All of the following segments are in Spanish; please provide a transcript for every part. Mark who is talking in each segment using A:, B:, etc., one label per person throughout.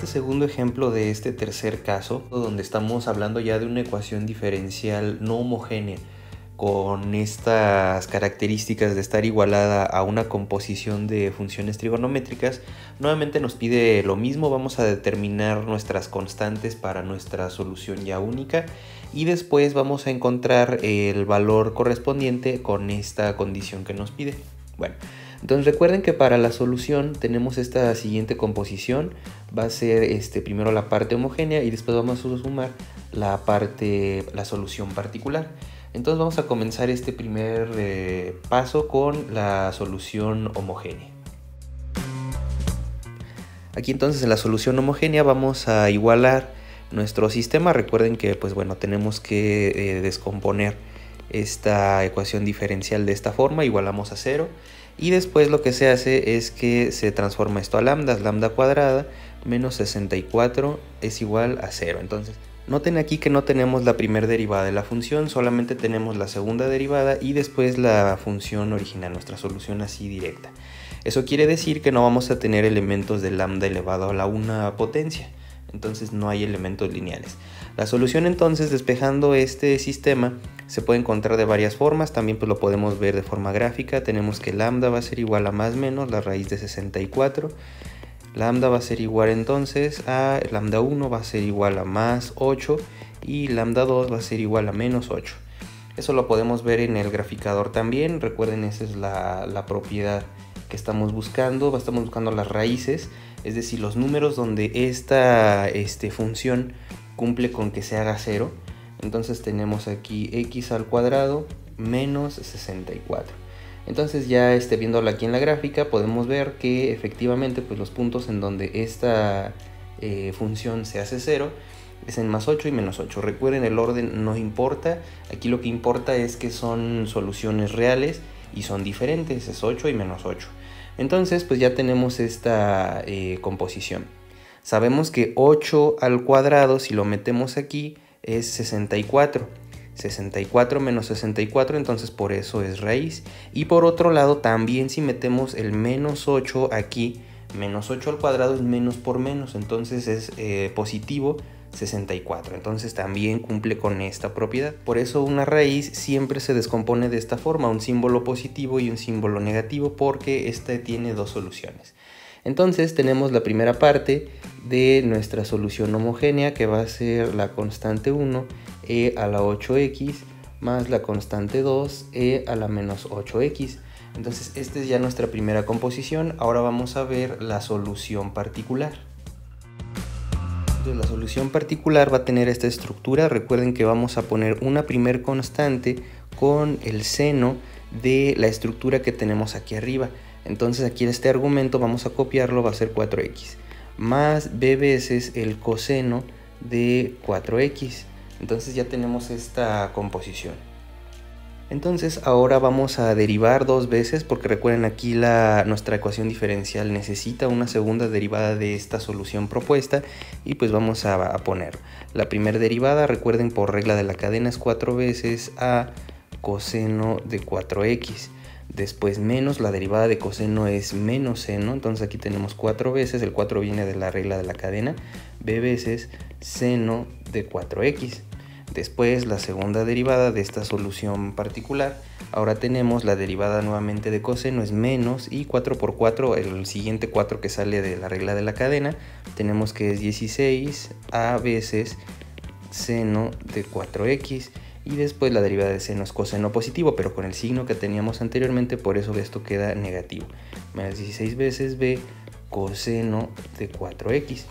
A: este segundo ejemplo de este tercer caso, donde estamos hablando ya de una ecuación diferencial no homogénea, con estas características de estar igualada a una composición de funciones trigonométricas, nuevamente nos pide lo mismo. Vamos a determinar nuestras constantes para nuestra solución ya única y después vamos a encontrar el valor correspondiente con esta condición que nos pide. Bueno, entonces recuerden que para la solución tenemos esta siguiente composición. Va a ser primero la parte homogénea y después vamos a sumar la solución particular. Entonces vamos a comenzar este primer paso con la solución homogénea. Aquí entonces en la solución homogénea vamos a igualar nuestro sistema. Recuerden que tenemos que descomponer esta ecuación diferencial de esta forma, igualamos a 0 y después lo que se hace es que se transforma esto a lambda, lambda cuadrada menos 64 es igual a 0. Entonces noten aquí que no tenemos la primera derivada de la función, solamente tenemos la segunda derivada y después la función original, nuestra solución así directa. Eso quiere decir que no vamos a tener elementos de lambda elevado a la 1 potencia, entonces no hay elementos lineales. La solución entonces, despejando este sistema, se puede encontrar de varias formas, también lo podemos ver de forma gráfica. Tenemos que lambda va a ser igual a más menos la raíz de 64. Lambda va a ser igual entonces a lambda 1 va a ser igual a más 8 y lambda 2 va a ser igual a menos 8. Eso lo podemos ver en el graficador también. Recuerden, esa es la propiedad que estamos buscando. Estamos buscando las raíces, es decir, los números donde esta función cumple con que se haga 0. Entonces tenemos aquí x al cuadrado menos 64. Entonces ya viéndolo aquí en la gráfica podemos ver que efectivamente los puntos en donde esta función se hace 0 es en más 8 y menos 8. Recuerden, el orden no importa, aquí lo que importa es que son soluciones reales y son diferentes, es 8 y menos 8. Entonces ya tenemos esta composición. Sabemos que 8 al cuadrado, si lo metemos aquí, es 64. 64 menos 64, entonces por eso es raíz. Y por otro lado también, si metemos el menos 8 aquí, menos 8 al cuadrado es menos por menos, entonces es positivo 64, entonces también cumple con esta propiedad. Por eso una raíz siempre se descompone de esta forma, un símbolo positivo y un símbolo negativo, porque esta tiene dos soluciones. Entonces tenemos la primera parte de nuestra solución homogénea, que va a ser la constante 1, e a la 8x, más la constante 2, e a la menos 8x. Entonces esta es ya nuestra primera composición. Ahora vamos a ver la solución particular. Entonces la solución particular va a tener esta estructura. Recuerden que vamos a poner una primer constante con el seno de la estructura que tenemos aquí arriba. Entonces aquí este argumento vamos a copiarlo, va a ser 4x, más b veces el coseno de 4x. Entonces ya tenemos esta composición. Entonces ahora vamos a derivar dos veces, porque recuerden aquí nuestra ecuación diferencial necesita una segunda derivada de esta solución propuesta, y vamos a poner la primera derivada. Recuerden, por regla de la cadena es 4 veces a coseno de 4x. Después menos la derivada de coseno es menos seno, entonces aquí tenemos 4 veces, el 4 viene de la regla de la cadena, b veces seno de 4x. Después la segunda derivada de esta solución particular, ahora tenemos la derivada nuevamente de coseno es menos, y 4 por 4, el siguiente 4 que sale de la regla de la cadena, tenemos que es 16 a veces seno de 4x. Y después la derivada de seno es coseno positivo, pero con el signo que teníamos anteriormente, por eso esto queda negativo. Menos 16 veces b coseno de 4x.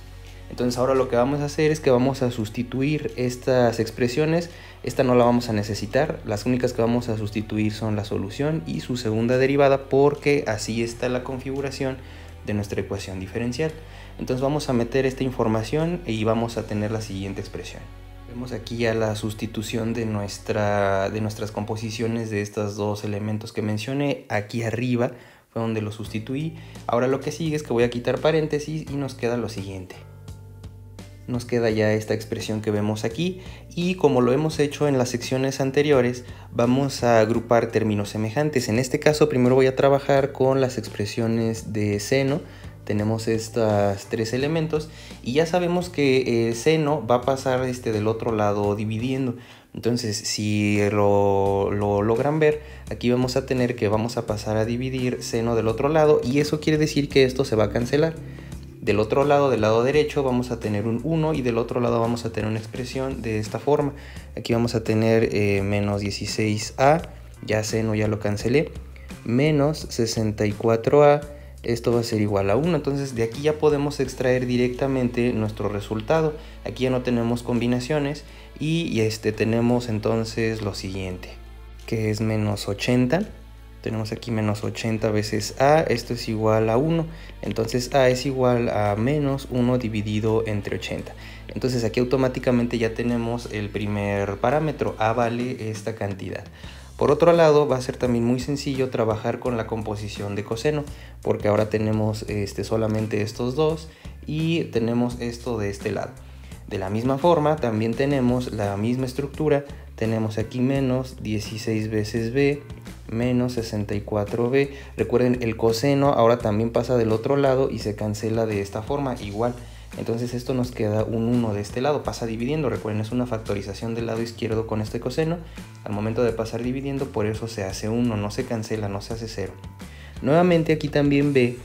A: Entonces ahora lo que vamos a hacer es que vamos a sustituir estas expresiones. Esta no la vamos a necesitar, las únicas que vamos a sustituir son la solución y su segunda derivada, porque así está la configuración de nuestra ecuación diferencial. Entonces vamos a meter esta información y vamos a tener la siguiente expresión. Vemos aquí ya la sustitución de nuestras composiciones de estos dos elementos que mencioné. Aquí arriba fue donde lo sustituí. Ahora lo que sigue es que voy a quitar paréntesis y nos queda lo siguiente. Nos queda ya esta expresión que vemos aquí, y como lo hemos hecho en las secciones anteriores, vamos a agrupar términos semejantes. En este caso primero voy a trabajar con las expresiones de seno tenemos estos tres elementos y ya sabemos que seno va a pasar del otro lado dividiendo. Entonces, si lo logran ver, aquí vamos a tener que vamos a pasar a dividir seno del otro lado y eso quiere decir que esto se va a cancelar. Del otro lado, del lado derecho, vamos a tener un 1 y del otro lado vamos a tener una expresión de esta forma. Aquí vamos a tener menos 16a, ya seno ya lo cancelé, menos 64a, esto va a ser igual a 1. Entonces de aquí ya podemos extraer directamente nuestro resultado. Aquí ya no tenemos combinaciones y tenemos entonces lo siguiente, que es menos 80. Tenemos aquí menos 80 veces a, esto es igual a 1, entonces a es igual a menos 1 dividido entre 80. Entonces aquí automáticamente ya tenemos el primer parámetro, a vale esta cantidad. Por otro lado, va a ser también muy sencillo trabajar con la composición de coseno, porque ahora tenemos solamente estos dos y tenemos esto de este lado. De la misma forma, también tenemos la misma estructura, tenemos aquí menos 16 veces b, menos 64b. Recuerden, el coseno ahora también pasa del otro lado y se cancela de esta forma, igual. Entonces esto nos queda un 1 de este lado, pasa dividiendo. Recuerden, es una factorización del lado izquierdo con este coseno. Al momento de pasar dividiendo, por eso se hace 1, no se cancela, no se hace 0. Nuevamente aquí también b,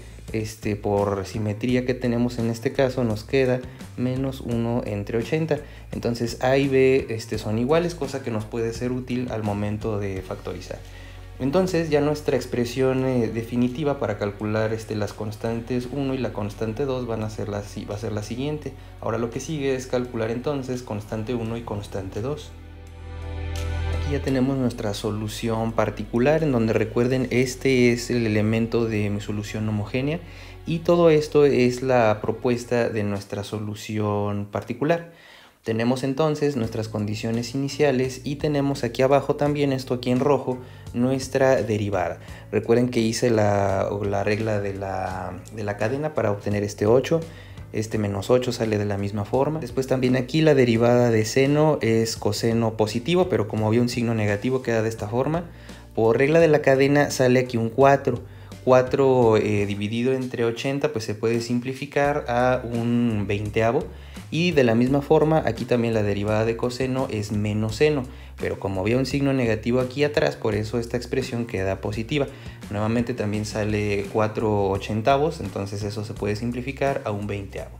A: por simetría que tenemos en este caso, nos queda menos 1 entre 80. Entonces a y b son iguales, cosa que nos puede ser útil al momento de factorizar. Entonces ya nuestra expresión definitiva para calcular las constantes 1 y la constante 2 va a ser la siguiente. Ahora lo que sigue es calcular entonces constante 1 y constante 2. Aquí ya tenemos nuestra solución particular, en donde recuerden, este es el elemento de mi solución homogénea y todo esto es la propuesta de nuestra solución particular. Tenemos entonces nuestras condiciones iniciales y tenemos aquí abajo también, esto aquí en rojo, nuestra derivada. Recuerden que hice la regla de la cadena para obtener este 8. Menos 8 sale de la misma forma. Después también aquí la derivada de seno es coseno positivo, pero como había un signo negativo queda de esta forma. Por regla de la cadena sale aquí un 4. 4 dividido entre 80 pues se puede simplificar a un 20avo. Y de la misma forma aquí también la derivada de coseno es menos seno, pero como había un signo negativo aquí atrás, por eso esta expresión queda positiva. Nuevamente también sale 4 ochentavos, entonces eso se puede simplificar a un 20avo.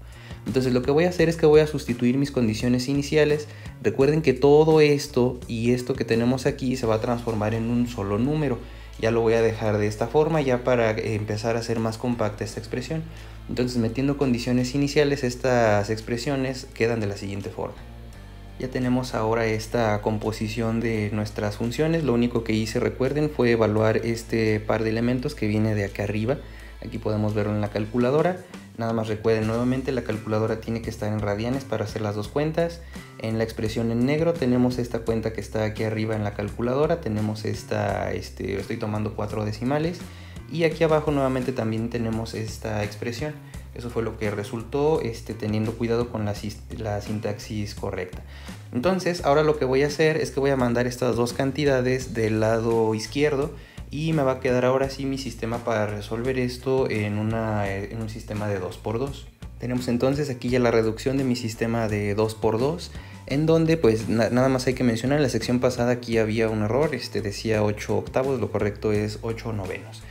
A: Entonces lo que voy a hacer es que voy a sustituir mis condiciones iniciales. Recuerden que todo esto y esto que tenemos aquí se va a transformar en un solo número. Ya lo voy a dejar de esta forma ya para empezar a hacer más compacta esta expresión. Entonces, metiendo condiciones iniciales, estas expresiones quedan de la siguiente forma. Ya tenemos ahora esta composición de nuestras funciones. Lo único que hice, recuerden, fue evaluar este par de elementos que viene de acá arriba. Aquí podemos verlo en la calculadora. Nada más recuerden, nuevamente la calculadora tiene que estar en radianes para hacer las dos cuentas. En la expresión en negro tenemos esta cuenta que está aquí arriba en la calculadora. Tenemos estoy tomando 4 decimales. Y aquí abajo nuevamente también tenemos esta expresión. Eso fue lo que resultó teniendo cuidado con la sintaxis correcta. Entonces ahora lo que voy a hacer es que voy a mandar estas dos cantidades del lado izquierdo y me va a quedar ahora sí mi sistema para resolver esto en un sistema de 2×2. Tenemos entonces aquí ya la reducción de mi sistema de 2×2, en donde pues nada más hay que mencionar, en la sección pasada aquí había un error, decía 8 octavos, lo correcto es 8 novenos.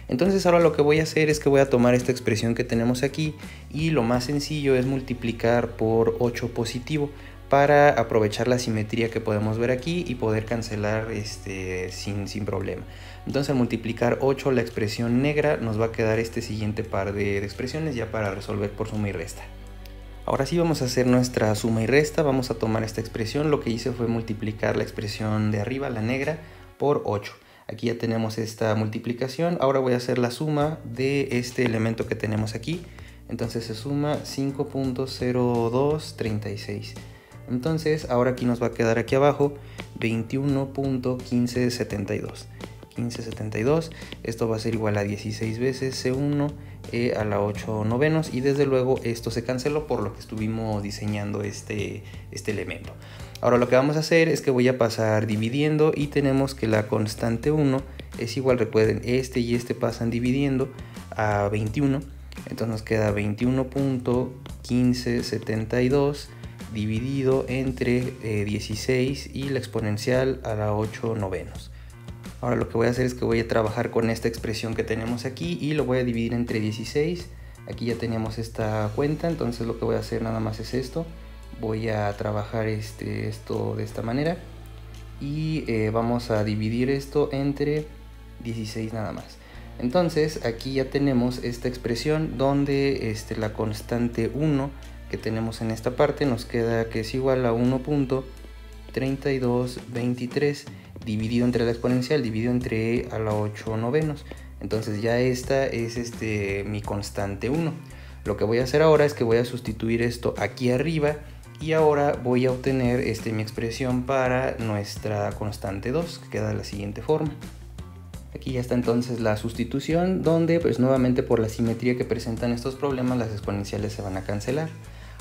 A: Entonces ahora lo que voy a hacer es que voy a tomar esta expresión que tenemos aquí y lo más sencillo es multiplicar por 8 positivo para aprovechar la simetría que podemos ver aquí y poder cancelar sin problema. Entonces al multiplicar 8 la expresión negra nos va a quedar este siguiente par de expresiones ya para resolver por suma y resta. Ahora sí vamos a hacer nuestra suma y resta, vamos a tomar esta expresión, lo que hice fue multiplicar la expresión de arriba, la negra, por 8. Aquí ya tenemos esta multiplicación, ahora voy a hacer la suma de este elemento que tenemos aquí, entonces se suma 5.0236. Entonces ahora aquí nos va a quedar aquí abajo 21.1572. 1572, esto va a ser igual a 16 veces C1 a la 8 novenos y desde luego esto se canceló por lo que estuvimos diseñando este elemento. Ahora lo que vamos a hacer es que voy a pasar dividiendo y tenemos que la constante 1 es igual, recuerden, y este pasan dividiendo a 21 Entonces nos queda 21.1572 dividido entre 16 y la exponencial a la 8 novenos. Ahora lo que voy a hacer es que voy a trabajar con esta expresión que tenemos aquí y lo voy a dividir entre 16. Aquí ya teníamos esta cuenta, entonces lo que voy a hacer nada más es esto. Voy a trabajar esto de esta manera y vamos a dividir esto entre 16 nada más. Entonces aquí ya tenemos esta expresión donde la constante 1 que tenemos en esta parte nos queda que es igual a 1.3223 dividido entre la exponencial dividido entre a la 8 novenos. Entonces ya esta es mi constante 1. Lo que voy a hacer ahora es que voy a sustituir esto aquí arriba y ahora voy a obtener mi expresión para nuestra constante 2, que queda de la siguiente forma. Aquí ya está entonces la sustitución, donde pues nuevamente por la simetría que presentan estos problemas las exponenciales se van a cancelar.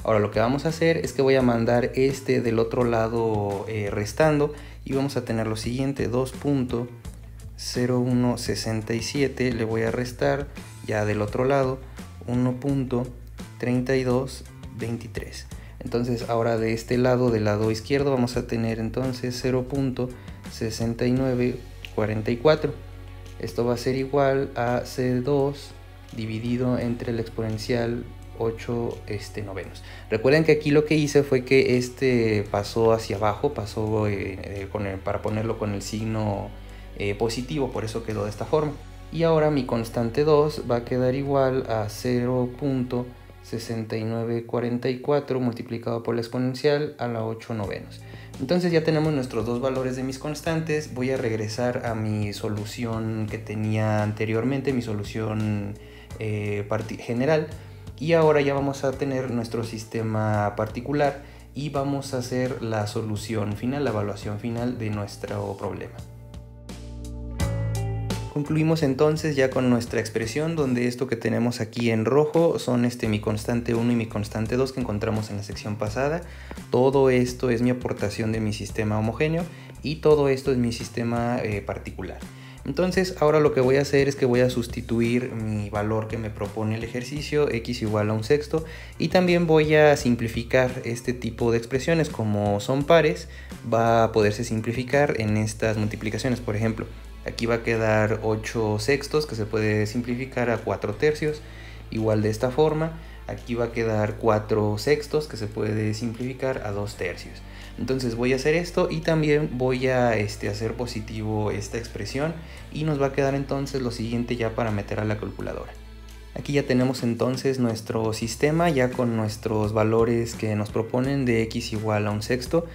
A: Ahora lo que vamos a hacer es que voy a mandar del otro lado restando y vamos a tener lo siguiente: 2.0167 le voy a restar ya del otro lado 1.3223. Entonces ahora de este lado, del lado izquierdo, vamos a tener entonces 0.6944. Esto va a ser igual a C2 dividido entre la exponencial 8 novenos. Recuerden que aquí lo que hice fue que pasó hacia abajo, pasó para ponerlo con el signo positivo, por eso quedó de esta forma. Y ahora mi constante 2 va a quedar igual a 0.6944 multiplicado por la exponencial a la 8 novenos. Entonces ya tenemos nuestros dos valores de mis constantes. Voy a regresar a mi solución que tenía anteriormente, mi solución general. Y ahora ya vamos a tener nuestro sistema particular y vamos a hacer la solución final, la evaluación final de nuestro problema. Concluimos entonces ya con nuestra expresión, donde esto que tenemos aquí en rojo son mi constante 1 y mi constante 2 que encontramos en la sección pasada. Todo esto es mi aportación de mi sistema homogéneo y todo esto es mi sistema particular. Entonces ahora lo que voy a hacer es que voy a sustituir mi valor que me propone el ejercicio, x igual a 1/6, y también voy a simplificar este tipo de expresiones. Como son pares, va a poderse simplificar en estas multiplicaciones. Por ejemplo, aquí va a quedar 8/6 que se puede simplificar a 4/3, igual de esta forma. Aquí va a quedar 4/6 que se puede simplificar a 2/3. Entonces voy a hacer esto y también voy a hacer positivo esta expresión y nos va a quedar entonces lo siguiente ya para meter a la calculadora. Aquí ya tenemos entonces nuestro sistema ya con nuestros valores que nos proponen de x igual a 1/6.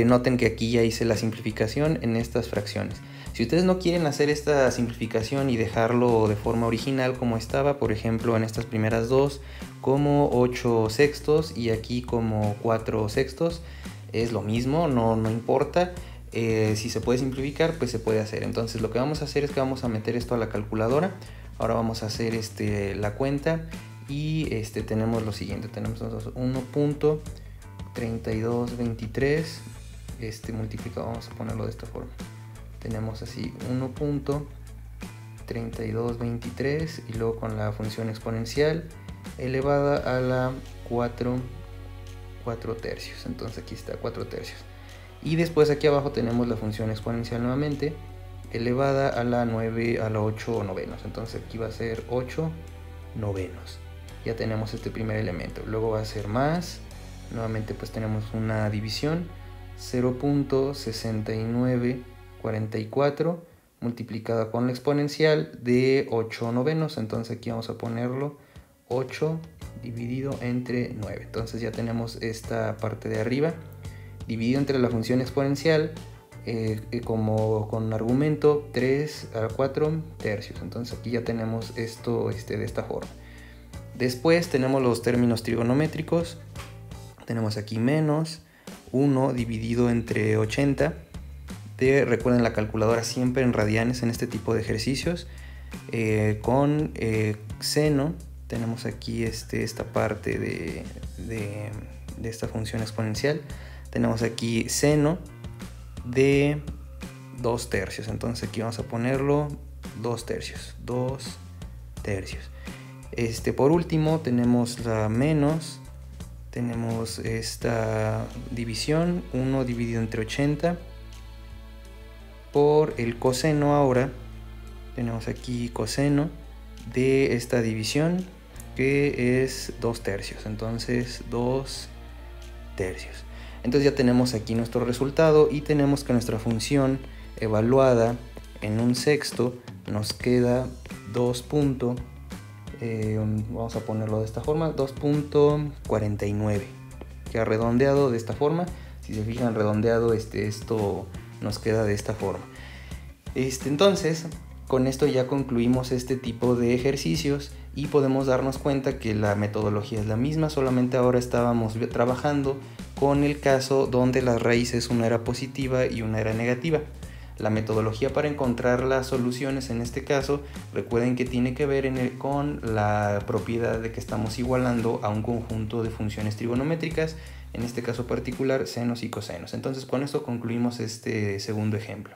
A: Noten que aquí ya hice la simplificación en estas fracciones. Si ustedes no quieren hacer esta simplificación y dejarlo de forma original como estaba, por ejemplo en estas primeras dos como 8/6 y aquí como 4/6, es lo mismo, no importa. Si se puede simplificar, pues se puede hacer. Entonces lo que vamos a hacer es que vamos a meter esto a la calculadora. Ahora vamos a hacer la cuenta y tenemos lo siguiente. Tenemos 1.3223 multiplicado, vamos a ponerlo de esta forma. Tenemos así 1.3223 y luego con la función exponencial elevada a la 4/3. Entonces aquí está 4/3. Y después aquí abajo tenemos la función exponencial nuevamente elevada a la 8 novenos. Entonces aquí va a ser 8 novenos. Ya tenemos este primer elemento. Luego va a ser más. Nuevamente pues tenemos una división. 0.6944 multiplicada con la exponencial de 8 novenos. Entonces aquí vamos a ponerlo 8 dividido entre 9. Entonces ya tenemos esta parte de arriba dividido entre la función exponencial como con argumento 3/4. Entonces aquí ya tenemos esto de esta forma. Después tenemos los términos trigonométricos. Tenemos aquí menos 1 dividido entre 80. Recuerden la calculadora siempre en radianes en este tipo de ejercicios. Con seno tenemos aquí esta parte de esta función exponencial. Tenemos aquí seno de 2/3. Entonces aquí vamos a ponerlo 2/3. Por último tenemos la menos, tenemos esta división, 1 dividido entre 80 por el coseno. Ahora tenemos aquí coseno de esta división, que es 2 tercios, entonces 2 tercios. Entonces ya tenemos aquí nuestro resultado y tenemos que nuestra función evaluada en un sexto nos queda 2. Vamos a ponerlo de esta forma, 2.49, que ha redondeado de esta forma. Si se fijan, redondeado, esto nos queda de esta forma. Entonces, con esto ya concluimos este tipo de ejercicios y podemos darnos cuenta que la metodología es la misma, solamente ahora estábamos trabajando con el caso donde las raíces, una era positiva y una era negativa. La metodología para encontrar las soluciones en este caso, recuerden que tiene que ver con la propiedad de que estamos igualando a un conjunto de funciones trigonométricas, en este caso particular senos y cosenos. Entonces con esto concluimos este segundo ejemplo.